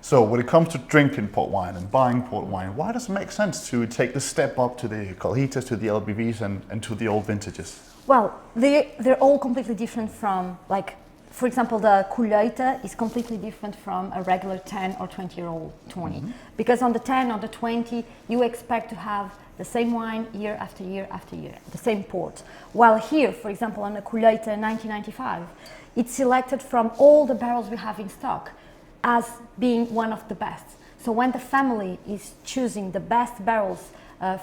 So when it comes to drinking port wine and buying port wine, why does it make sense to take the step up to the Colheitas, to the LBVs and to the old vintages? Well, they're all completely different from, like, for example, the Colheita is completely different from a regular 10 or 20-year-old Tawny. Because on the 10 or the 20, you expect to have the same wine year after year after year, the same port. While here, for example, on the Colheita 1995, it's selected from all the barrels we have in stock as being one of the best. So when the family is choosing the best barrels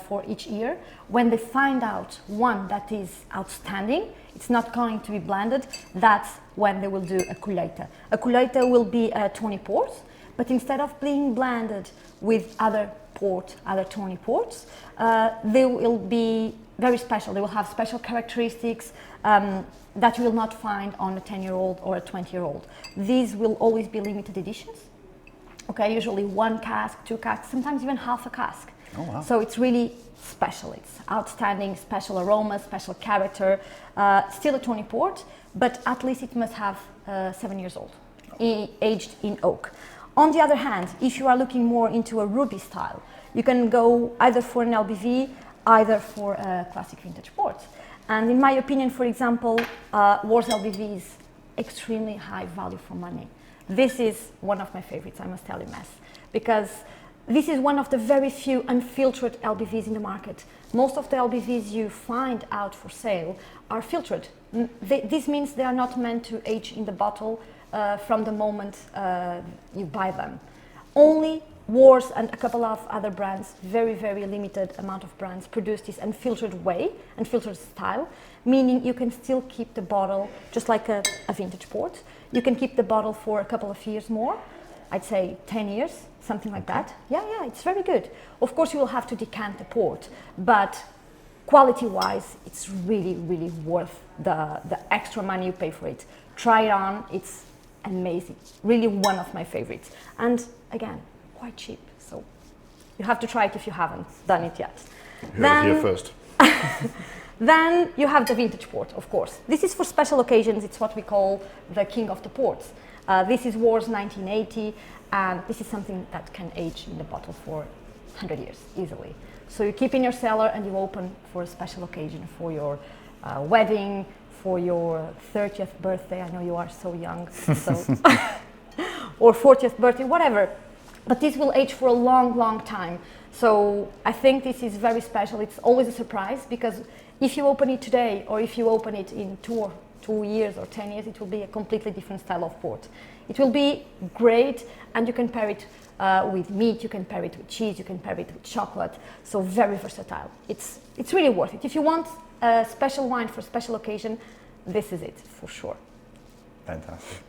for each year, when they find out one that is outstanding, it's not going to be blended, that's when they will do a Colheita. A Colheita will be a Tawny port, but instead of being blended with other Tawny ports, they will be very special. They will have special characteristics that you will not find on a 10-year-old or a 20-year-old. These will always be limited editions. Okay, usually 1 cask, 2 casks, sometimes even half a cask. Oh, wow. So it's really special. It's outstanding, special aroma, special character. Still a Tawny port, but at least it must have 7 years old, aged in oak. On the other hand, if you are looking more into a ruby style, you can go either for an LBV, either for a classic vintage port. And in my opinion, for example, Warre's LBV is extremely high value for money. This is one of my favorites, I must tell you, Mess, because this is one of the very few unfiltered LBVs in the market. Most of the LBVs you find out for sale are filtered. This means they are not meant to age in the bottle from the moment you buy them. Only Warre's and a couple of other brands, very, very limited amount of brands, produce this unfiltered way, unfiltered style, meaning you can still keep the bottle just like a vintage port. You can keep the bottle for a couple of years more, I'd say 10 years, something like that. Yeah, it's very good. Of course, you will have to decant the port, but quality-wise, it's really, really worth the extra money you pay for it. Try it on, it's amazing. Really one of my favorites. And again, quite cheap, so you have to try it if you haven't done it yet. You heard it here first. Then you have the vintage port, of course. This is for special occasions. It's what we call the king of the ports. This is Warre's 1980, and this is something that can age in the bottle for 100 years easily. So you keep in your cellar and you open for a special occasion, for your wedding, for your 30th birthday. I know you are so young, so or 40th birthday, whatever. But this will age for a long, long time. So I think this is very special. It's always a surprise, because if you open it today or if you open it in 2 years or 10 years, it will be a completely different style of port. It will be great, and you can pair it with meat, you can pair it with cheese, you can pair it with chocolate. So very versatile. It's really worth it. If you want a special wine for a special occasion, this is it for sure. Fantastic.